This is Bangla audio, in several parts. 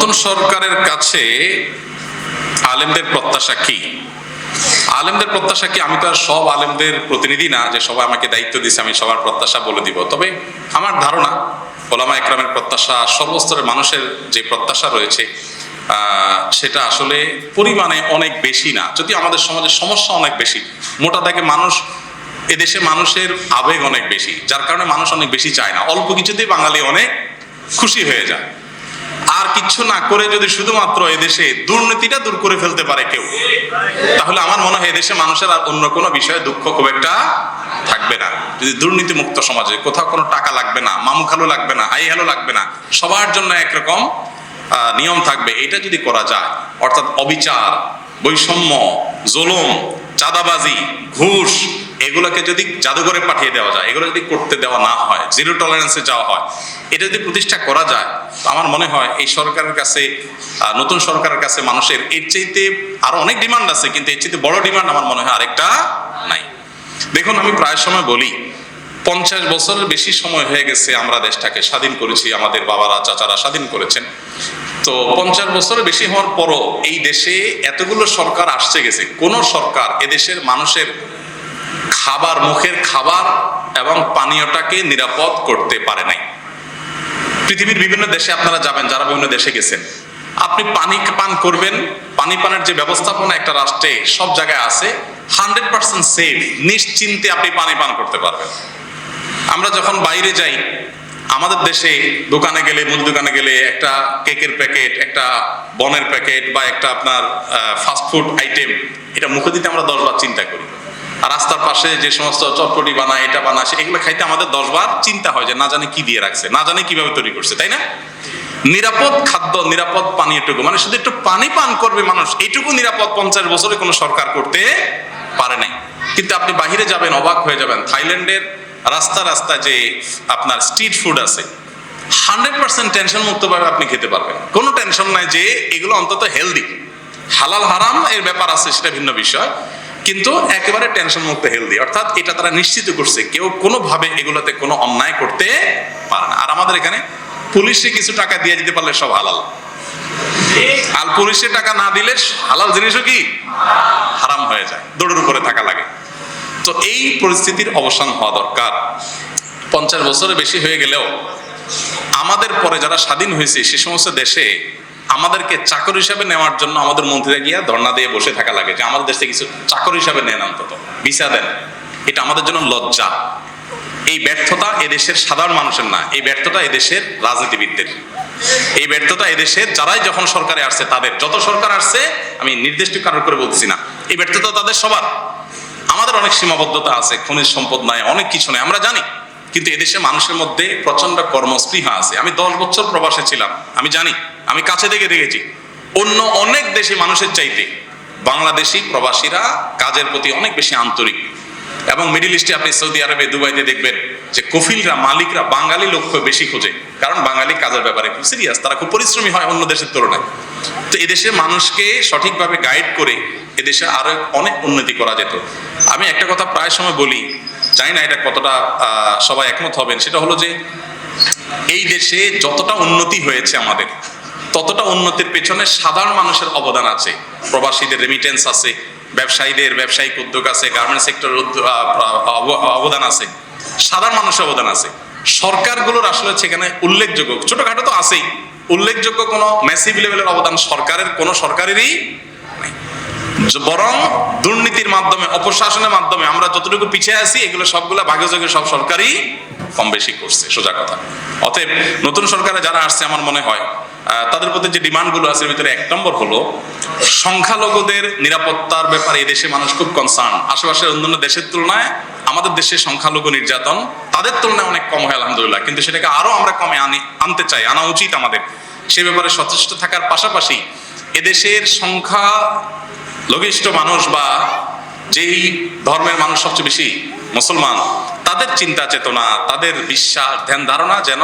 নতুন সরকারের কাছে আলেমদের প্রত্যাশা কি? আলেমদের প্রত্যাশা কি? আমি তো আর সব আলেমদের প্রতিনিধি না যে সবাই আমাকে দায়িত্ব দিচ্ছে আমি সবার প্রত্যাশা বলে দিব। তবে আমার ধারণা ওলামা একরামের প্রত্যাশা, সর্বস্তরের মানুষের যে প্রত্যাশা রয়েছে সেটা আসলে পরিমাণে অনেক বেশি না, যদি আমাদের সমাজের সমস্যা অনেক বেশি। মোটা দাগে মানুষ, এদেশে মানুষের আবেগ অনেক বেশি, যার কারণে মানুষ অনেক বেশি চায় না। অল্প কিছুতেই বাঙালি অনেক খুশি হয়ে যায়। আর কিচ্ছু না করে যদি শুধুমাত্র এদেশে দুর্নীতিটা দূর করে ফেলতে পারে কেউ, তাহলে আমার মনে হয় এদেশে মানুষের আর অন্য কোনো বিষয়ে দুঃখ খুব একটা থাকবে না। যদি দুর্নীতি মুক্ত সমাজে কোথাও কোনো টাকা লাগবে না, মামু খালু লাগবে না, হাই হ্যালো লাগবে না, সবার জন্য একরকম নিয়ম থাকবে, এটা যদি করা যায়, অর্থাৎ অবিচার, বৈষম্য, জুলুম, চাঁদাবাজি, ঘুষ, এগুলোকে যদি জাদুঘরে পাঠিয়ে দেওয়া যায়, এগুলো যদি করতে দেওয়া না হয়, জিরো টলারেন্সে যাওয়া হয়, এটা যদি প্রতিষ্ঠা করা যায়, আমার মনে হয় এই সরকারের কাছে, নতুন সরকারের কাছে মানুষের এর চাইতে আরো অনেক ডিমান্ড আছে, কিন্তু এর চাইতে বড় ডিমান্ড আমার মনে হয় আরেকটা নাই। দেখুন, আমি প্রায় সময় বলি 50 বছরের বেশি সময় হয়ে গেছে আমরা দেশটাকে স্বাধীন করেছি, আমাদের বাবারা চাচারা স্বাধীন করেছেন। তো 50 বছরের বেশি হওয়ার পরও এই দেশে এতগুলো সরকার আসছে গেছে, কোন সরকার এদেশের মানুষের খাবার, মুখের খাবার এবং পানীয়টাকে নিরাপদ করতে পারে নাই। পৃথিবীর বিভিন্ন দেশে আপনারা যাবেন, যারা বিভিন্ন দেশে গেছেন, আপনি পানি পান করবেন, পানি পানের যে ব্যবস্থাপনা একটা রাষ্ট্রে সব জায়গায় আছে, 100% সেফ, নিশ্চিন্তে আপনি পানি পান করতে পারবেন। আমরা যখন বাইরে যাই, আমাদের দেশে দোকানে গেলে, মুদি দোকানে গেলে একটা কেকের প্যাকেট, একটা বনের প্যাকেট বা একটা আপনার ফাস্টফুড আইটেম, এটা মুখে দিতে আমরা 10 বার চিন্তা করি। আর রাস্তার পাশে যে সমস্ত চটপটি বানায়, এটা বানায়, এগুলো খাইতে আমাদের 10 বার চিন্তা হয় যে না জানি কি দিয়ে রাখছে, না জানি কিভাবে তৈরি করছে, তাই না? নিরাপদ খাদ্য, নিরাপদ পানীয়টুকু, মানে শুধু একটু পানি পান করবে মানুষ, এইটুকু নিরাপদ 50 বছরে কোনো সরকার করতে পারে নাই। কিন্তু আপনি বাহিরে যাবেন, অবাক হয়ে যাবেন, থাইল্যান্ডের রাস্তা রাস্তা যে আপনার স্ট্রিট ফুড আছে, 100% টেনশন মুক্তভাবে আপনি খেতে পারবেন, কোনো টেনশন নাই যে এগুলো অন্তত হেলদি। হালাল হারাম এর ব্যাপার আছে, সেটা ভিন্ন বিষয়, কিন্তু একেবারে টেনশন মুক্ত হেলদি, অর্থাৎ এটা তারা নিশ্চিত করছে কেউ কোনোভাবে এগুলোতে কোনো অন্যায় করতে পারে না। আর আমাদের এখানে পুলিশে কিছু টাকা দিয়ে দিতে পারলে সব হালাল, আর পুলিশে টাকা না দিলে হালাল জিনিসও কি হারাম হয়ে যায়, দৌড়ের উপরে থাকা লাগে। তো এই পরিস্থিতির অবসান হওয়া দরকার। 50 বছরের বেশি হয়ে গেলেও আমাদের পরে যারা স্বাধীন হয়েছে সে সমস্ত দেশে আমাদেরকে চাকর হিসাবে নেওয়ার জন্য আমাদের মন্ত্রীরা গিয়া ধর্ণা দিয়ে বসে থাকা লাগে যে আমাদের দেশ থেকে কিছু চাকর হিসাবে নেন, অন্তত ভিসা দেন। এটা আমাদের জন্য লজ্জা। এই ব্যর্থতা এদেশের সাধারণ মানুষের না, এই ব্যর্থতা এদেশের রাজনীতিবিদদের, এই ব্যর্থতা এদেশের যারাই যখন সরকারে আসছে তাদের, যত সরকার আসছে, আমি নির্দিষ্ট কারণ করে বলতেছি না, এই ব্যর্থতা তাদের সবার। আমাদের অনেক সীমাবদ্ধতা আছে, খনিজ সম্পদ নাই, অনেক কিছু নাই, আমরা জানি, কিন্তু এদেশের মানুষের মধ্যে প্রচন্ড কর্মস্পৃহা আছে। আমি 10 বছর প্রবাসে ছিলাম, আমি জানি, আমি কাছে থেকে দেখেছি, অন্য অনেক দেশি মানুষের চাইতে বাংলাদেশি প্রবাসীরা কাজের প্রতি অনেক বেশি আন্তরিক। এবং মিডিল ইস্টে আপনি সৌদি আরবে, দুবাইতে দেখবেন যে কফিলরা, মালিকরা বাঙালি লোক বেশি খোঁজে, কারণ বাঙালি কাজের ব্যাপারে খুব সিরিয়াস, তারা খুব পরিশ্রমী হয় অন্য দেশের তুলনায়। তো এদেশের মানুষকে সঠিকভাবে গাইড করে এদেশে আরো অনেক উন্নতি করা যেত। আমি একটা কথা প্রায় সময় বলি, জানি না এটা কতটা সবাই একমত হবেন, সেটা হলো যে এই দেশে যতটা উন্নতি হয়েছে আমাদের, ততটা উন্নতির পেছনে সাধারণ মানুষের অবদান আছে, প্রবাসীদের রেমিটেন্স আছে, ব্যবসায়ীদের ব্যবসায়িক উদ্যোগ আছে, গার্মেন্টস সেক্টরের অবদান আছে, সাধারণ মানুষের অবদান আছে। সরকারগুলোর আসলে সেখানে উল্লেখযোগ্য, ছোটখাটো তো আছেই, উল্লেখযোগ্য কোনো ম্যাসিভ লেভেলের অবদান সরকারের, কোনো সরকারেরই নেই। বরং দুর্নীতির মাধ্যমে, অপশাসনের মাধ্যমে আমরা যতটুকু পিছিয়ে আছি, এগুলো সবগুলো ভাগে ভাগে সব সরকারই কম বেশি করছে, সোজা কথা। অতএব নতুন সরকারে যারা আসছে, আমার মনে হয় তাদের প্রতি যে ডিমান্ডগুলো আছে, এর ভিতরে 1 নম্বর হলো সংখ্যালঘুদের নিরাপত্তার ব্যাপারে এই দেশে মানুষ খুব কনসার্ন। আশেপাশের অন্যান্য দেশের তুলনায় আমাদের দেশে সংখ্যালঘু নির্যাতন তাদের তুলনায় অনেক কম হয় আলহামদুলিল্লাহ, কিন্তু সেটাকে আরো আমরা কমে আনতে চাই, আনা উচিত আমাদের। সে ব্যাপারে সচেষ্ট থাকার পাশাপাশি এদেশের সংখ্যা লঘিষ্ঠ মানুষ বা যেই ধর্মের মানুষ সবচেয়ে বেশি মুসলমান, তাদের চিন্তা চেতনা, তাদের বিশ্বাস, ধ্যান ধারণা যেন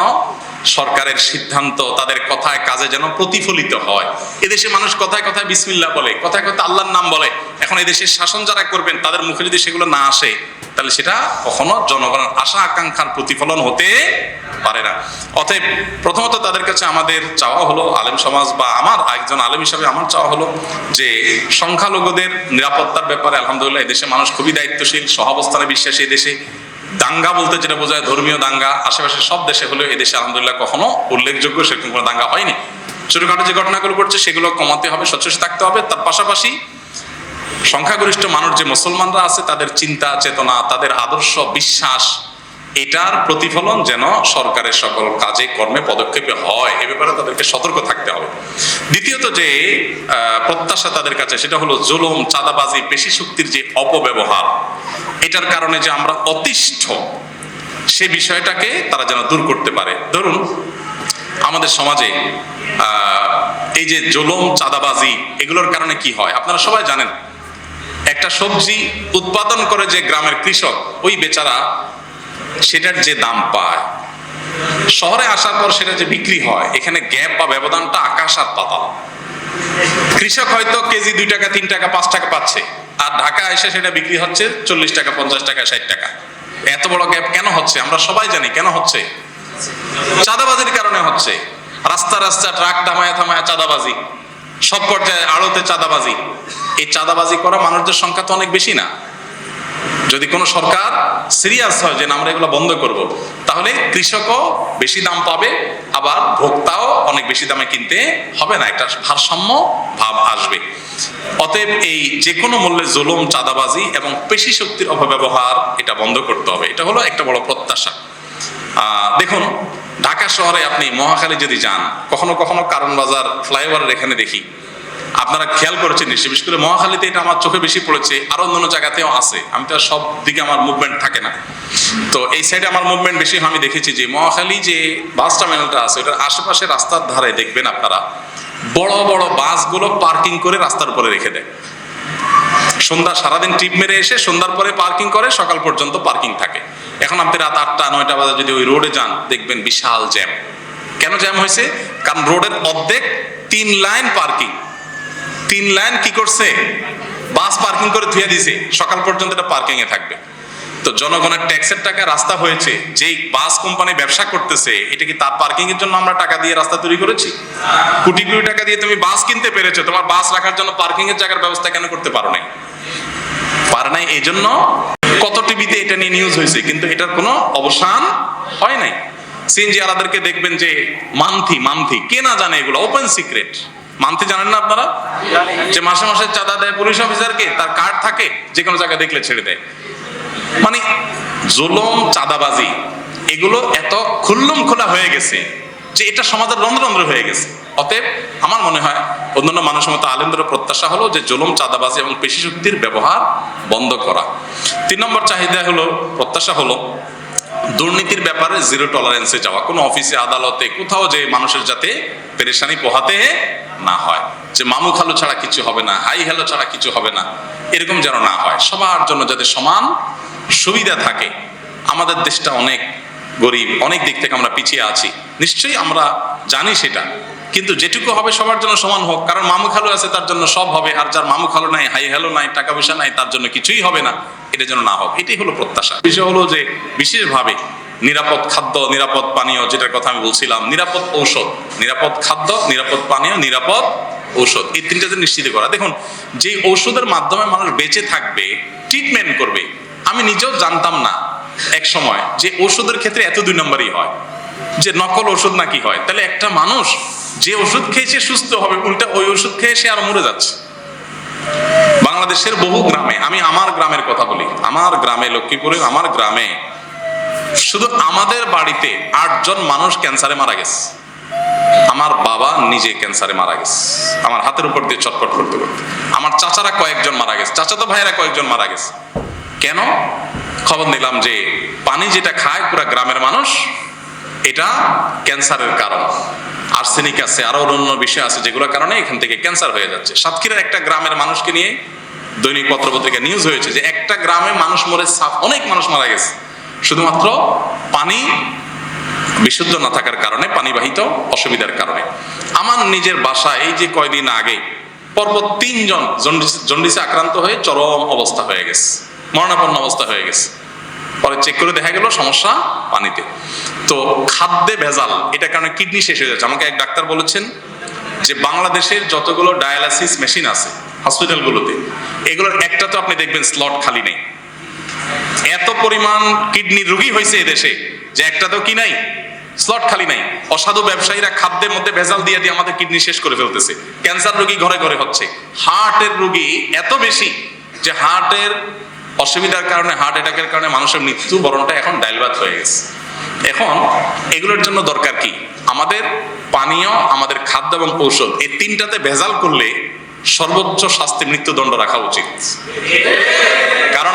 সরকারের সিদ্ধান্ত, তাদের কথায় কাজে যেন প্রতিফলিত হয়। এদেশে মানুষ কথায় কথায় বিসমিল্লাহ বলে, কথায় কথায় আল্লাহর নাম বলে। এখন এদেশের শাসন যারা করবেন তাদের মুখে যদি সেগুলো না আসে, তাহলে সেটা কখনো জনগণের আশা আকাঙ্ক্ষার প্রতিফলন হতে পারে না। অতএব প্রথমত তাদের কাছে আমাদের চাওয়া হলো, আলেম সমাজ বা আমার একজন আলেম হিসাবে আমার চাওয়া হলো যে সংখ্যালঘুদের নিরাপত্তার ব্যাপারে আলহামদুলিল্লাহ এদেশে মানুষ খুবই দায়িত্বশীল, সহাবস্থানে বিশ্বাসী। এদেশে দাঙ্গা বলতে যেটা বোঝায় ধর্মীয় দাঙ্গা, আশেপাশে সব দেশে হলেও এদেশে আলহামদুলিল্লাহ কখনো উল্লেখযোগ্য সেরকম কোনো দাঙ্গা হয়নি। ছোটখাটো যে ঘটনাগুলো ঘটছে সেগুলো কমাতে হবে, সচেষ্ট থাকতে হবে। তার পাশাপাশি সংখ্যাগরিষ্ঠ মানুষ যে মুসলমানরা আছে তাদের চিন্তা চেতনা, তাদের আদর্শ বিশ্বাস, এটার প্রতিফলন যেন সরকারের সকল কাজে কর্মে পদক্ষেপে হয়, এ ব্যাপারে তাদেরকে সতর্ক থাকতে হবে। দ্বিতীয়ত যে প্রত্যাশা তাদের কাছে সেটা হলো জুলুম, চাঁদাবাজি, পেশি শক্তির যে অপব্যবহার, এটার কারণে যে আমরা অতিষ্ঠ, সে বিষয়টাকে তারা যেন দূর করতে পারে। ধরুন আমাদের সমাজে এই যে জুলুম, চাঁদাবাজি, এগুলোর কারণে কি হয় আপনারা সবাই জানেন। একটা সবজি উৎপাদন করে যে গ্রামের কৃষক, ওই বেচারা সেটার যে দাম পায়, শহরে আসার পর সেটা যে বিক্রি হয়, এখানে গ্যাপ বা ব্যবধানটা আকাশ আর পাতাল। কৃষক হয়তো কেজি 2 টাকা, 3 টাকা, 5 টাকা পাচ্ছে, আর ঢাকা এসে সেটা বিক্রি হচ্ছে 40 টাকা, 50 টাকা, 60 টাকা। এত বড় গ্যাপ কেন হচ্ছে? আমরা সবাই জানি কেন হচ্ছে। চাঁদাবাজির কারণে হচ্ছে। রাস্তা রাস্তা ট্রাক থামায় থামায় চাঁদাবাজি, সব পর্যায়ে আড়তে চাঁদাবাজি। এই চাঁদাবাজি করা মানুষদের সংখ্যা তো অনেক বেশি না। যদি কোনো সরকার সিরিয়াস হয় যে আমরা এগুলো বন্ধ করব, তাহলে কৃষকও বেশি দাম পাবে, আবার ভোক্তাও অনেক বেশি দামে কিনতে হবে না, একটা ভারসাম্য ভাব আসবে। অতএব এই যে কোনো মূল্যে জুলুম, চাঁদাবাজি এবং পেশি শক্তির অপব্যবহার এটা বন্ধ করতে হবে। এটা হলো একটা বড় প্রত্যাশা। দেখুন ঢাকা শহরে আপনি মহাখালী যদি যান, কখনো কখনো কারণ বাজার ফ্লাইওভারের এখানে দেখি, আপনারা খেয়াল করেছেন নিশ্চয়ই, বিশেষ করে মহাখালীতে এটা আমার চোখে বেশি পড়েছে, আরো অন্য জায়গাতেও আছে। আমি তো সব দিকে আমার মুভমেন্ট থাকে না, তো এই সাইডে আমার মুভমেন্ট বেশি। আমি দেখেছি যে মহাখালী যে বাস টার্মিনালটা আছে, ওটার আশেপাশে রাস্তার ধারে দেখবেন আপনারা বড় বড় বাসগুলো পার্কিং করে রাস্তার উপরে রেখে দেয়। সন্ধ্যা সারাদিন ট্রিপ মেরে এসে সন্ধ্যার পরে পার্কিং করে, সকাল পর্যন্ত পার্কিং থাকে। এখন আপনি রাত 8টা 9টা বাজে যদি ওই রোডে যান, দেখবেন বিশাল জ্যাম। কেন জ্যাম হয়েছে? কারণ রোডের অর্ধেক 3 লাইন পার্কিং। 3 লাইন কি করছে? বাস পার্কিং করে ধুয়ে দিছে, সকাল পর্যন্ত এটা পার্কিং এ থাকবে। তো জনগণের ট্যাক্সের টাকা রাস্তা হয়েছে, যেই বাস কোম্পানি ব্যবসা করতেছে, এটা কি তার পার্কিং এর জন্য আমরা টাকা দিয়ে রাস্তা তৈরি করেছি? কোটি কোটি টাকা দিয়ে তুমি বাস কিনতে পেরেছো, তোমার বাস রাখার জন্য পার্কিং এর জায়গার ব্যবস্থা কেন করতে পারো নাই? পারে নাই। এই জন্য কত টিভিতে এটা নিয়ে নিউজ হয়েছে, কিন্তু এটার কোনো অবসান হয় নাই। সিএনজি আলাদেরকে দেখবেন যে মান্থি কে না জানে, এগুলো ওপেন সিক্রেট। মান্থি জানেন না আপনারা? যে মাসে মাসে চাঁদা দেয় পুলিশ অফিসারকে, তার কার্ড থাকে, যে কোনো জায়গায় দেখলে ছেড়ে দেয়। মানে জুলুম, চাঁদাবাজি এগুলো এত খুল্লুম খোলা হয়ে গেছে যে এটা সমাজের রন্ধ্র হয়ে গেছে। অতএব আমার মনে হয় অন্যান্য মানুষের মতো আলেমদের প্রত্যাশা হলো যে জুলুম, চাঁদাবাজি এবং পেশি শক্তির ব্যবহার বন্ধ করা। 3 নম্বর চাহিদা হলো, প্রত্যাশা হলো দুর্নীতির ব্যাপারে জিরো টলারেন্সে যাওয়া। কোনো অফিসে, আদালতে, কোথাও যে মানুষের যাতে পেরেশানি পোহাতে না হয়, যে মামু খালু ছাড়া কিছু হবে না, হাই হ্যালো ছাড়া কিছু হবে না, এরকম যেন না হয়। সবার জন্য যাতে সমান সুবিধা থাকে। আমাদের দেশটা অনেক গরিব, অনেক দিক থেকে আমরা পিছিয়ে আছি, নিশ্চয়ই আমরা জানি সেটা, কিন্তু যেটুকু হবে সবার জন্য সমান হোক। কারণ মামু খালু আছে তার জন্য সব হবে, আর যার মামু খালু নাই, হাই হ্যালো নাই, টাকা পয়সা নাই, তার জন্য কিছুই হবে না। এটা যেন না হোক, এটাই হলো প্রত্যাশা। বিষয় হলো যে বিশেষভাবে নিরাপদ খাদ্য, নিরাপদ পানীয়, যেটার কথা আমি বলছিলাম, নিরাপদ ঔষধ, নিরাপদ খাদ্য, নিরাপদ পানীয়, নিরাপদ ঔষধ, এই 3টা যে নিশ্চিত করা। দেখুন যে ঔষধের মাধ্যমে মানুষ বেঁচে থাকবে, ট্রিটমেন্ট করবে, আমি নিজেও জানতাম না এক সময় যে ওষুধের ক্ষেত্রে এত 2 নম্বরই হয়, যে নকল ওষুধ নাকি হয়। তাহলে একটা মানুষ যে ওষুধ খেয়েছে সুস্থ হবে, উল্টা ওই ওষুধ খেয়ে সে আর মরে যাচ্ছে। বাংলাদেশের বহু গ্রামে, আমি আমার গ্রামের কথা বলি, আমার গ্রামে লক্ষ্মীপুরে, আমার গ্রামে শুধু আমাদের বাড়িতে 8 জন মানুষ ক্যান্সারে মারা গেছে। আমার বাবা নিজে ক্যান্সারে মারা গেছে, আমার হাতের উপর দিয়ে চটপট করতে করতে। আমার চাচারা কয়েকজন মারা গেছে, চাচাতো ভাইয়েরা কয়েকজন মারা গেছে। কেন? খবর নিলাম যে পানি যেটা খায় পুরা গ্রামের মানুষ, এটা ক্যান্সারের কারণ। আর্সেনিক আছে, আরো অন্য বিষয় আছে, যেগুলোর কারণে এখান থেকে ক্যান্সার হয়ে যাচ্ছে। সাতক্ষীরার একটা গ্রামের মানুষকে নিয়ে দৈনিক পত্রপত্রিকা নিউজ হয়েছে যে একটা গ্রামে মানুষ মরে, অনেক মানুষ মারা গেছে শুধুমাত্র পানি বিশুদ্ধ না থাকার কারণে, পানিবাহিত অসুবিধার কারণে। আমার নিজের বাসা এই যে কয়দিন আগে পরপর 3 জন জন্ডিসে আক্রান্ত হয়ে চরম অবস্থা হয়ে গেছে, মরণাপন্ন অবস্থা হয়ে গেছে। পরে চেক করে দেখা গেল সমস্যা পানিতে। তো খাদ্যে ভেজাল, এটার কারণে কিডনি শেষ হয়ে যাচ্ছে। আমাকে এক ডাক্তার বলেছেন যে বাংলাদেশের যতগুলো ডায়ালাসিস মেশিন আছে হসপিটালগুলোতে, এগুলোর একটা তো আপনি দেখবেন স্লট খালি নেই। এত পরিমাণ কিডনি রোগী হয়েছে এদেশে যে একটা তো কি নাই, স্লট খালি নাই। অসাধু ব্যবসায়ীরা খাদ্যের মধ্যে ভেজাল দিয়ে দিয়ে আমাদের কিডনি শেষ করে ফেলতেছে। ক্যান্সার রোগী ঘরে ঘরে হচ্ছে। হার্টের রোগী এত বেশি যে হার্টের অসুবিধার কারণে, হার্ট অ্যাটাকের কারণে মানুষের মৃত্যু বরণটা এখন ডাইলবাত হয়ে গেছে। এখন এগুলোর জন্য দরকার কি? আমাদের পানীয়, আমাদের খাদ্য এবং ঔষধ, এই তিনটাতে ভেজাল করলে সর্বোচ্চ শাস্তি মৃত্যুদণ্ড রাখা উচিত। কারণ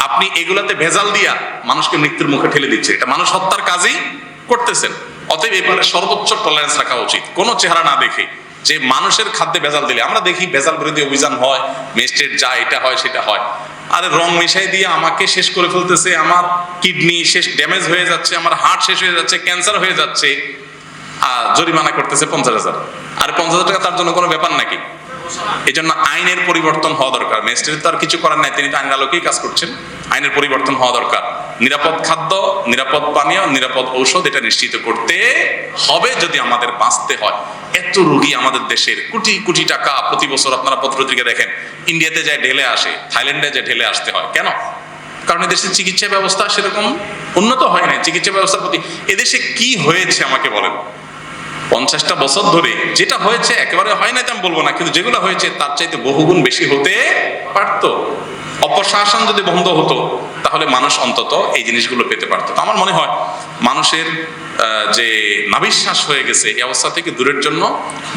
আপনি এগুলাতে ভেজাল দিয়া মানুষকে মৃত্যুর মুখে ঠেলে দিচ্ছে, এটা মানুষ হত্যার কাজই করতেছেন। অতএব এবারে সর্বোচ্চ টলারেন্স রাখা উচিত, কোনো চেহারা না দেখে যে মানুষের খাদ্যে ভেজাল দিলে। আমরা দেখি ভেজাল বিরোধী অভিযান হয়, ম্যাজিস্ট্রেট যা এটা হয় সেটা হয়, আরে রং মিশাই দিয়ে আমাকে শেষ করে ফেলতেছে, আমার কিডনি শেষ, ড্যামেজ হয়ে যাচ্ছে, আমার হার্ট শেষ হয়ে যাচ্ছে, ক্যান্সার হয়ে যাচ্ছে, জরিমানা করতেছে 50,000। আর 50,000 টাকা তার জন্য কোনো ব্যাপার নাকি? এই জন্য আইনের পরিবর্তন হওয়া দরকার। ম্যাজিস্ট্রেট তো আর কিছু করার নাই, তিনি তো আইনের আলোকেই কাজ করছেন। আইনের পরিবর্তন হওয়া দরকার। নিরাপদ খাদ্য, নিরাপদ পানীয়, নিরাপদ ঔষধ, এটা নিশ্চিত করতে হবে যদি আমাদের বাঁচতে হয়। এত রোগী আমাদের দেশের, কোটি কোটি টাকা প্রতি বছর আপনারা পত্রপত্রিকা দেখেন, ইন্ডিয়াতে যায় ঢেলে আসে, থাইল্যান্ডে যায় ঢেলে আসতে হয়। কেন? কারণ এদেশের চিকিৎসা ব্যবস্থা সেরকম উন্নত হয় না। চিকিৎসা ব্যবস্থার প্রতি এদেশে কি হয়েছে আমাকে বলেন? 50টা বছর ধরে যেটা হয়েছে, একেবারে হয় না তো আমি বলবো না, কিন্তু যেগুলো হয়েছে তার চাইতে বহুগুণ বেশি হতে পারতো। অপশাসন যদি বন্ধ হতো তাহলে মানুষ অন্তত এই জিনিসগুলো পেতে পারতো। তো আমার মনে হয় মানুষের যে নাভিশ্বাস হয়ে গেছে, এই অবস্থা থেকে দূরের জন্য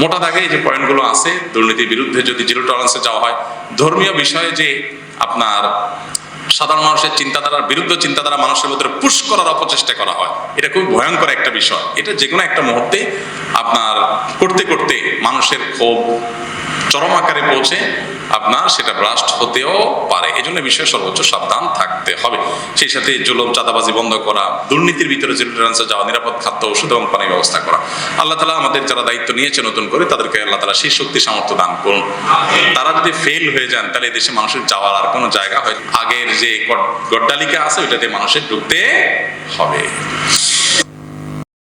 মোটা দাগে এই যে পয়েন্টগুলো আছে, দুর্নীতির বিরুদ্ধে যদি জিরো টলারেন্সে যাওয়া হয়, ধর্মীয় বিষয়ে যে আপনার সাধারণ মানুষের চিন্তাধারার বিরুদ্ধে চিন্তাধারা মানুষের মধ্যে পুশ করার অপচেষ্টা করা হয়, এটা খুব ভয়ঙ্কর একটা বিষয়। এটা যে কোনো একটা মুহূর্তে আপনার করতে করতে মানুষের ক্ষোভ চরম আকারে পৌঁছে আপনার সেটা ব্লাস্ট হতেও পারে। এই জন্য বিষয়ে সর্বোচ্চ সাবধান থাকতে হবে। সেই সাথে জুলুম, চাঁদাবাজি বন্ধ করা, দুর্নীতির ভিতরে জিরো টলারেন্সে যাওয়া, নিরাপদ খাদ্য, ওষুধ এবং পানির ব্যবস্থা করা। আল্লাহ তাআলা আমাদের যারা দায়িত্ব নিয়েছে নতুন করে, তাদেরকে আল্লাহ তাআলা সেই শক্তি সামর্থ্য দান করুন। তারা যদি ফেল হয়ে যান তাহলে দেশে মানুষের যাওয়ার আর কোনো জায়গা হয়, আগের যে গড্ডালিকা আছে ওইটাতে মানুষের ঢুকতে হবে।